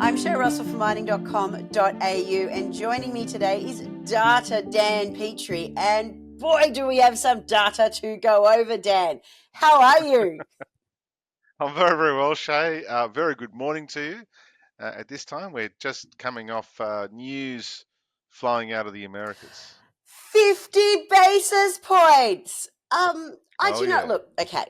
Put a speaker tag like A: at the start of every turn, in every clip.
A: I'm Shae Russell from mining.com.au, and joining me today is Data Dan Petrie. And boy, do we have some data to go over, Dan. How are you?
B: I'm very, very well, Shae. Very good morning to you. At this time, we're just coming off news flowing out of the Americas.
A: 50 basis points. I
B: Oh
A: do not
B: yeah.
A: look okay.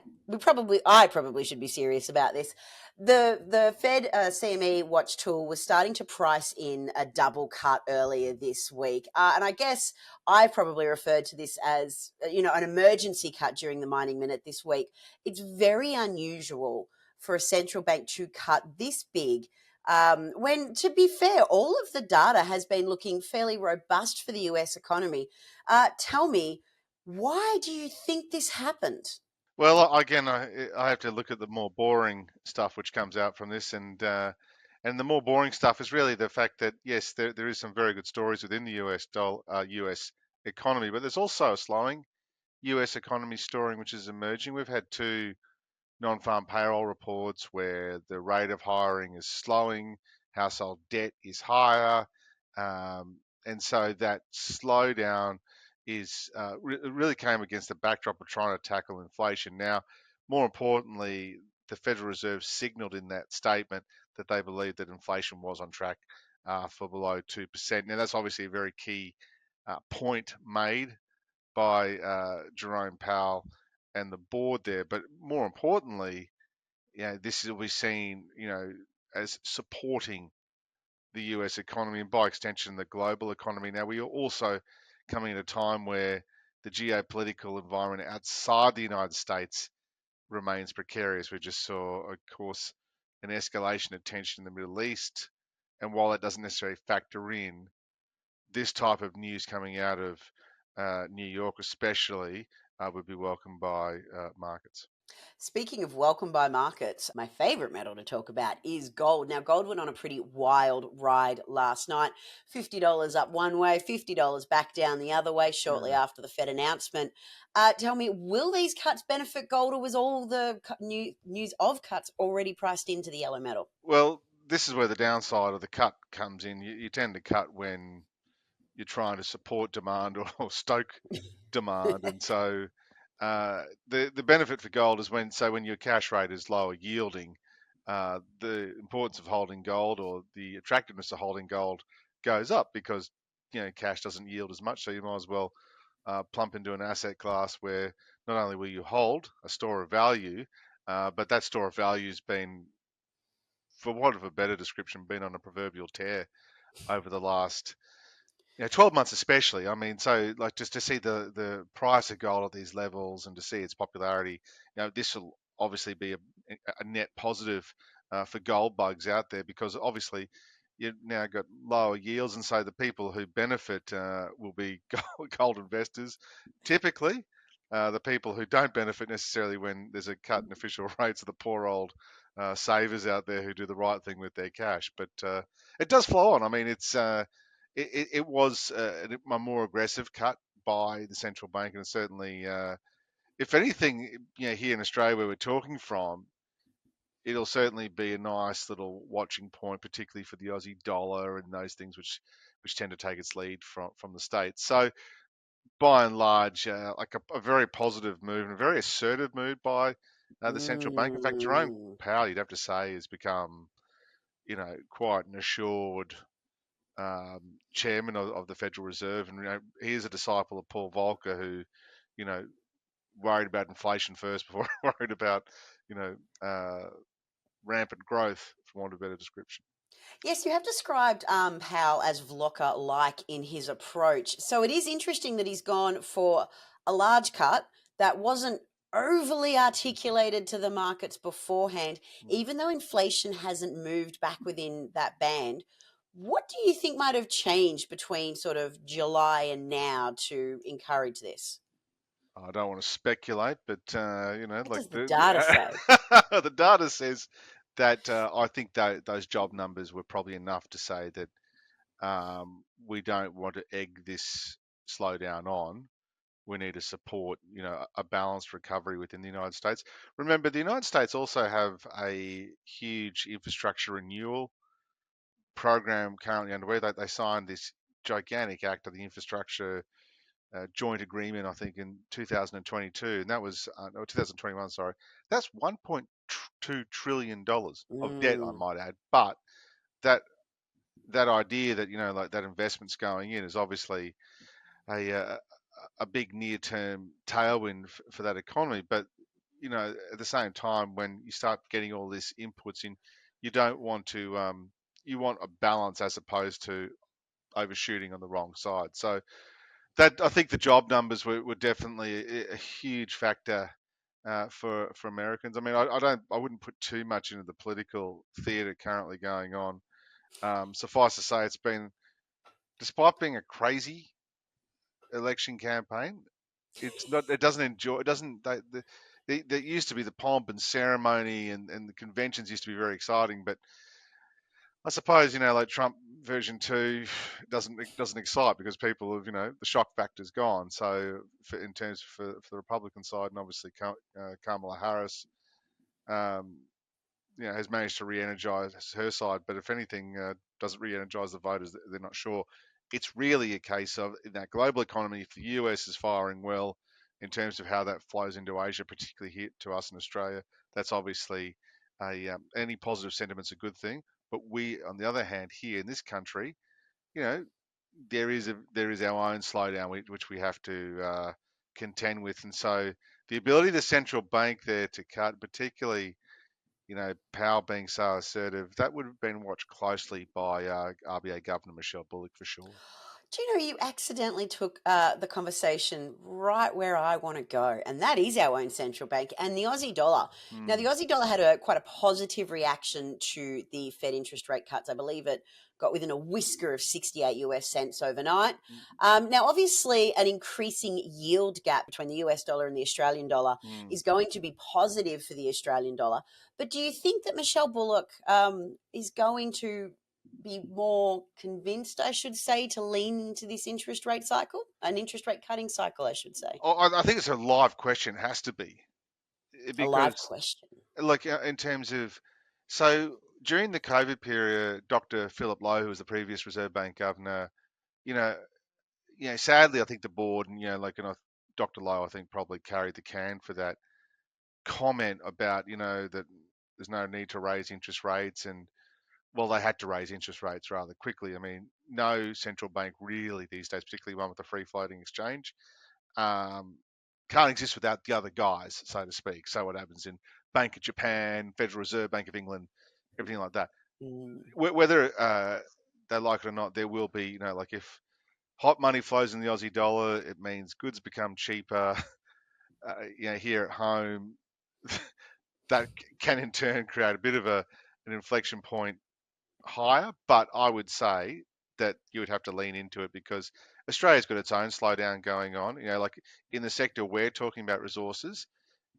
A: I probably should be serious about this. The Fed CME watch tool was starting to price in a double cut earlier this week, and I guess I probably referred to this as an emergency cut during the mining minute this week. It's very unusual for a central bank to cut this big. When, to be fair, all of the data has been looking fairly robust for the US economy. Tell me, why do you think this happened?
B: Well, again, I have to look at the more boring stuff which comes out from this, and the more boring stuff is really the fact that yes, there is some very good stories within the US economy, but there's also a slowing US economy story which is emerging. We've had two non-farm payroll reports where the rate of hiring is slowing, household debt is higher, and so that slowdown really came against the backdrop of trying to tackle inflation. Now, more importantly, the Federal Reserve signalled in that statement that they believe that inflation was on track for below 2%. Now, that's obviously a very key point made by Jerome Powell and the board there. But more importantly, this will be seen, as supporting the US economy and by extension the global economy. Now we are also coming at a time where the geopolitical environment outside the United States remains precarious. We just saw, of course, an escalation of tension in the Middle East. And while it doesn't necessarily factor in this type of news coming out of New York, especially, would be welcomed by markets.
A: Speaking of welcome by markets, my favorite metal to talk about is gold. Now, gold went on a pretty wild ride last night. $50 up one way, $50 back down the other way shortly
B: Mm.
A: after the Fed announcement. Tell me, will these cuts benefit gold, or was all the news of cuts already priced into the yellow metal?
B: Well, this is where the downside of the cut comes in. You tend to cut when you're trying to support demand or stoke demand, and so the benefit for gold is when your cash rate is lower yielding, the importance of holding gold or the attractiveness of holding gold goes up because cash doesn't yield as much, so you might as well plump into an asset class where not only will you hold a store of value, but that store of value has been, for want of a better description, been on a proverbial tear over the last 12 months especially. I mean, so like just to see the price of gold at these levels and to see its popularity, this will obviously be a net positive for gold bugs out there because obviously you've now got lower yields, and so the people who benefit will be gold investors typically. The people who don't benefit necessarily when there's a cut in official rates are the poor old savers out there who do the right thing with their cash. But it does flow on. I mean, it was a more aggressive cut by the central bank, and certainly, if anything, here in Australia where we're talking from, it'll certainly be a nice little watching point, particularly for the Aussie dollar and those things which tend to take its lead from the states. So by and large, like a very positive move and a very assertive move by the central bank. In fact, Jerome
A: Mm.
B: Powell, you'd have to say, has become quite an assured chairman of the Federal Reserve, and he is a disciple of Paul Volcker, who you know worried about inflation first before worried about you know uh, rampant growth, for want of a better description.
A: Yes, you have described Powell as Vlocker-like in his approach. So it is interesting that he's gone for a large cut that wasn't overly articulated to the markets beforehand,
B: Mm.
A: even though inflation hasn't moved back within that band. What do you think might have changed between sort of July and now to encourage this?
B: I don't want to speculate, but
A: What
B: like
A: does the data say?
B: the data says that I think those job numbers were probably enough to say that we don't want to egg this slowdown on. We need to support, a balanced recovery within the United States. Remember, the United States also have a huge infrastructure renewal program currently underway. They signed this gigantic act of the infrastructure joint agreement, I think, in 2022, and that was or 2021. Sorry, that's 1.2 trillion dollars of debt, I
A: Mm.
B: might add. But that that idea that like that investment's going in is obviously a a big near-term tailwind for that economy. But at the same time, when you start getting all this inputs in, you don't want to you want a balance as opposed to overshooting on the wrong side. So that I think the job numbers were definitely a huge factor for Americans. I mean, I wouldn't put too much into the political theatre currently going on. Suffice to say, it's been, despite being a crazy election campaign, it's not. It doesn't enjoy. It doesn't. There used to be the pomp and ceremony, and the conventions used to be very exciting, but I suppose like Trump version 2 doesn't excite because people have the shock factor's gone. So in terms for the Republican side, and obviously Kamala Harris, um, has managed to re-energize her side, but if anything, doesn't re-energize the voters. They're not sure. It's really a case of, in that global economy, if the US is firing well in terms of how that flows into Asia, particularly here to us in Australia, that's obviously any positive sentiment's a good thing. But we, on the other hand, here in this country, you know, there is our own slowdown which we have to contend with, and so the ability of the central bank there to cut, particularly Powell being so assertive, that would have been watched closely by RBA Governor Michelle Bullock for sure.
A: Do you know you accidentally took the conversation right where I want to go, and that is our own central bank and the Aussie dollar. Now, the
B: Mm,
A: Aussie dollar had a quite a positive reaction to the Fed interest rate cuts. I believe it got within a whisker of 68 US cents overnight.
B: mm,
A: Now, obviously, an increasing yield gap between the US dollar and the Australian dollar
B: mm.
A: is going to be positive for the Australian dollar. But do you think that Michelle Bullock is going to be more convinced, I should say, to lean into this interest rate cycle, an interest rate cutting cycle, I should say?
B: Oh, I think it's a live question, it has to be,
A: A live
B: because
A: question.
B: like in terms of, so during the COVID period, Dr. Philip Lowe, who was the previous Reserve Bank governor, you know, sadly, I think the board and Dr. Lowe, I think probably carried the can for that comment about that there's no need to raise interest rates, and well, they had to raise interest rates rather quickly. I mean, no central bank really these days, particularly one with a free floating exchange, um, can't exist without the other guys, so to speak. So what happens in Bank of Japan, Federal Reserve Bank of England, everything like that.
A: Mm.
B: Whether they like it or not, there will be, like if hot money flows in the Aussie dollar, it means goods become cheaper. Here at home, that can in turn create a bit of an inflection point higher. But I would say that you would have to lean into it because Australia's got its own slowdown going on. Like in the sector we're talking about, resources.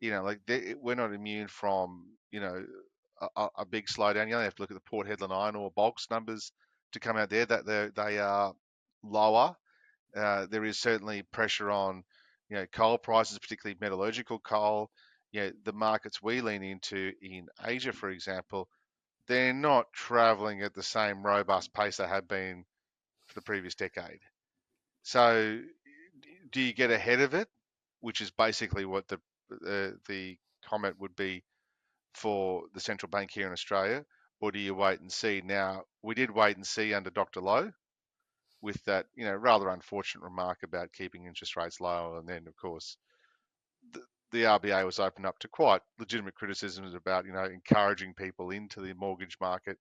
B: Like we're not immune from a big slowdown. You only have to look at the Port Hedland iron ore bulks numbers to come out there that they are lower. There is certainly pressure on coal prices, particularly metallurgical coal. The markets we lean into in Asia, for example, they're not traveling at the same robust pace they have been for the previous decade. So, do you get ahead of it, which is basically what the comment would be for the central bank here in Australia, or do you wait and see? Now, we did wait and see under Dr. Lowe with that, rather unfortunate remark about keeping interest rates low, and then of course the, the RBA was open up to quite legitimate criticisms about encouraging people into the mortgage market,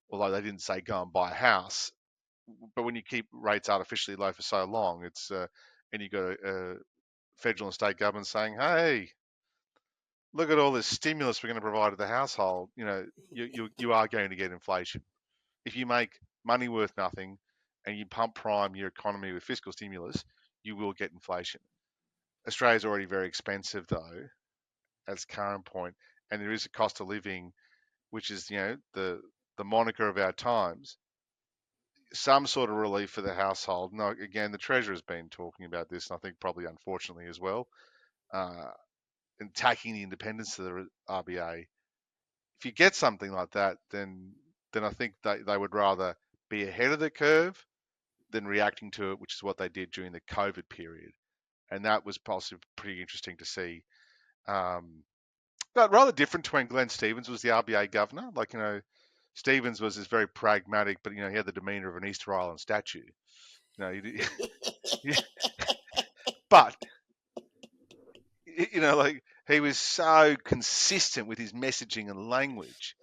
B: although they didn't say go and buy a house. But when you keep rates artificially low for so long, it's and you got a federal and state government saying, "Hey, look at all this stimulus we're going to provide to the household." You are going to get inflation if you make money worth nothing and you pump prime your economy with fiscal stimulus. You will get inflation. Australia's already very expensive though, at current point, and there is a cost of living, which is the moniker of our times. Some sort of relief for the household. No, again, the Treasurer's been talking about this, and I think probably unfortunately as well, uh, attacking the independence of the RBA. If you get something like that, then then I think they would rather be ahead of the curve than reacting to it, which is what they did during the COVID period. And that was possibly pretty interesting to see. Um, but rather different to when Glenn Stevens was the RBA governor. Like, Stevens was this very pragmatic, but, he had the demeanor of an Easter Island statue. Yeah, but, like he was so consistent with his messaging and language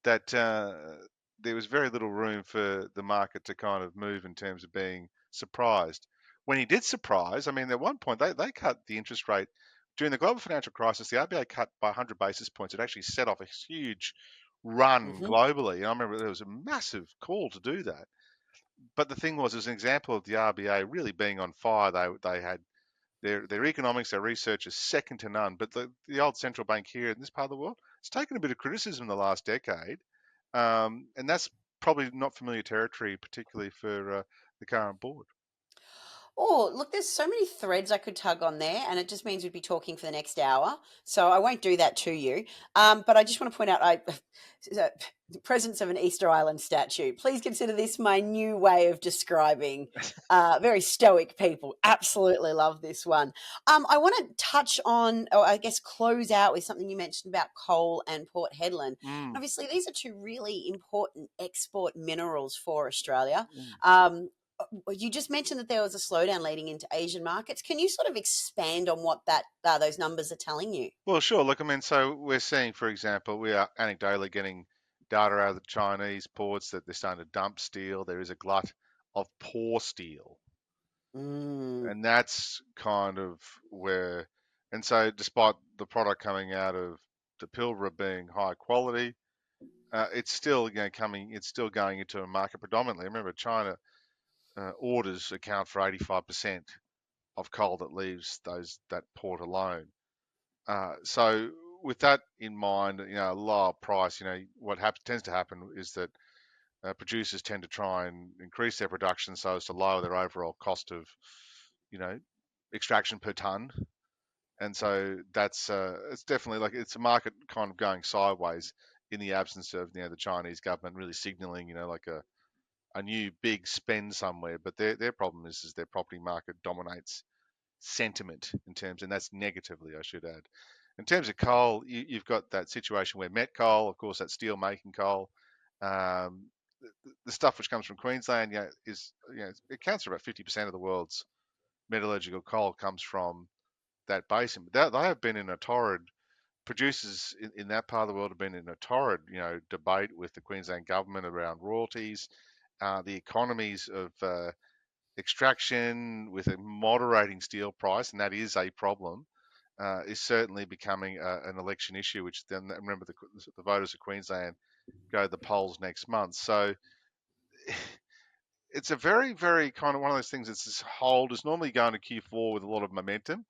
B: that there was very little room for the market to kind of move in terms of being surprised. When he did surprise, I mean, at one point they cut the interest rate during the global financial crisis. The RBA cut by 100 basis points. It actually set off a huge run
A: Hmm.
B: globally. And I remember there was a massive call to do that. But the thing was, it was an example of the RBA really being on fire. They had their economics, their research is second to none. But the old central bank here in this part of the world, it's taken a bit of criticism in the last decade, and that's probably not familiar territory, particularly for the current board.
A: Oh, look, there's so many threads I could tug on there, and it just means we'd be talking for the next hour. So I won't do that to you. But I just want to point out, the presence of an Easter Island statue. Please consider this my new way of describing very stoic people. Absolutely love this one. I want to touch on, or I guess close out with something you mentioned about coal and Port Hedland.
B: Mm,
A: Obviously, these are two really important export minerals for Australia.
B: mm.
A: You just mentioned that there was a slowdown leading into Asian markets. Can you sort of expand on what that those numbers are telling you?
B: Well, sure. Look, I mean, so we're seeing, for example, we are anecdotally getting data out of the Chinese ports that they're starting to dump steel. There is a glut of poor steel,
A: Mm.
B: and that's kind of where. And so, despite the product coming out of the Pilbara being high quality, it's still coming. It's still going into a market predominantly. Remember, China orders account for 85% of coal that leaves that port alone. So with that in mind, a lower price, what tends to happen is that producers tend to try and increase their production so as to lower their overall cost of, you know, extraction per ton. And so that's it's definitely like it's a market kind of going sideways in the absence of the Chinese government really signaling like a new big spend somewhere. But their problem is their property market dominates sentiment in terms, and that's negatively, I should add. In terms of coal, you've got that situation where met coal, of course, that steel making coal, um, the stuff which comes from Queensland, is it accounts for about 50% of the world's metallurgical coal comes from that basin. But they have been in a torrid. Producers in that part of the world have been in a torrid, debate with the Queensland government around royalties, the economies of extraction with a moderating steel price, and that is a problem, is certainly becoming an election issue, which then remember the voters of Queensland go to the polls next month. So it's a very, very kind of one of those things that's this hold is normally going to Q4 with a lot of momentum.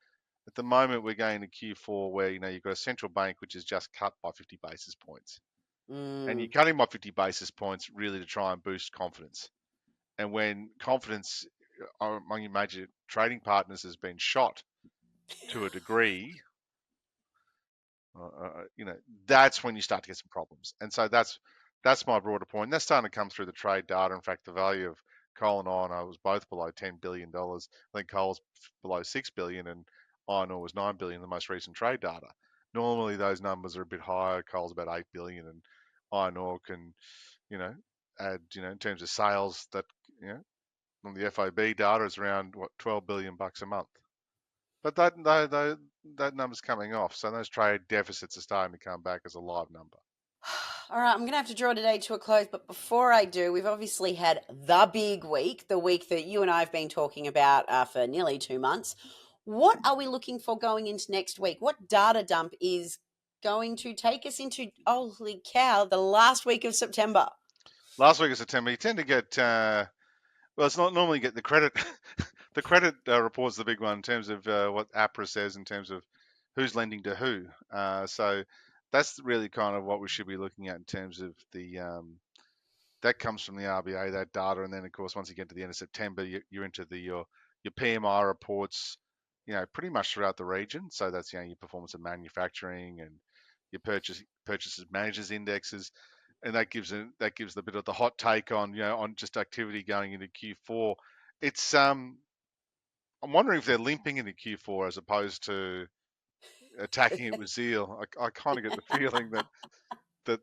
B: At the moment, we're going to Q4 where, you've got a central bank which is just cut by 50 basis points. And you're
A: Mm.
B: cutting by 50 basis points really to try and boost confidence. And when confidence among your major trading partners has been shot to a degree, uh, uh, you know, that's when you start to get some problems. And so that's my broader point. And that's starting to come through the trade data. In fact, the value of coal and iron ore was both below $10 billion. I think coal's below $6 billion, and iron ore was $9 billion. The most recent trade data. Normally, those numbers are a bit higher. Coal's about $8 billion, and iron ore can, you know, add, in terms of sales that, on the FOB data is around what $12 billion a month. But that number's coming off, so those trade deficits are starting to come back as a live number.
A: All right, I'm going to have to draw today to a close, but before I do, we've obviously had the big week, the week that you and I have been talking about for nearly 2 months. What are we looking for going into next week? What data dump is going to take us into, holy cow, the last week of September?
B: Last week of September, you tend to get well, it's not normally get the credit. The credit report's the big one in terms of what APRA says in terms of who's lending to who. So that's really kind of what we should be looking at in terms of the that comes from the RBA, that data, and then of course once you get to the end of September, you're into your PMI reports, pretty much throughout the region. So that's your performance of manufacturing and your purchases managers indexes, and that gives the bit of the hot take on on just activity going into Q4. It's I'm wondering if they're limping into Q4 as opposed to attacking it with zeal. I kind of get the feeling that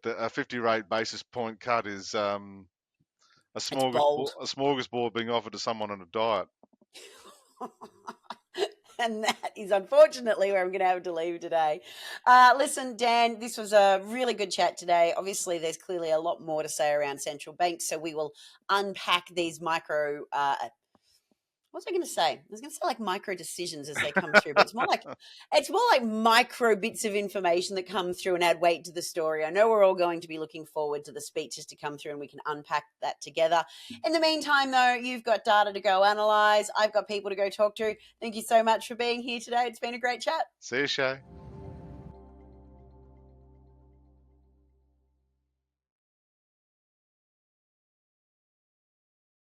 B: a 50 rate basis point cut is
A: It's bold.
B: a smorgasbord being offered to someone on a diet.
A: And that is unfortunately where I'm going to have to leave today. Listen, Dan, this was a really good chat today. Obviously, there's clearly a lot more to say around central banks, so we will unpack these micro. What was I going to say? I was going to say like micro decisions as they come through, but it's more like micro bits of information that come through and add weight to the story. I know we're all going to be looking forward to the speeches to come through, and we can unpack that together. In the meantime, though, you've got data to go analyze. I've got people to go talk to. Thank you so much for being here today. It's been a great chat.
B: See you, Shae.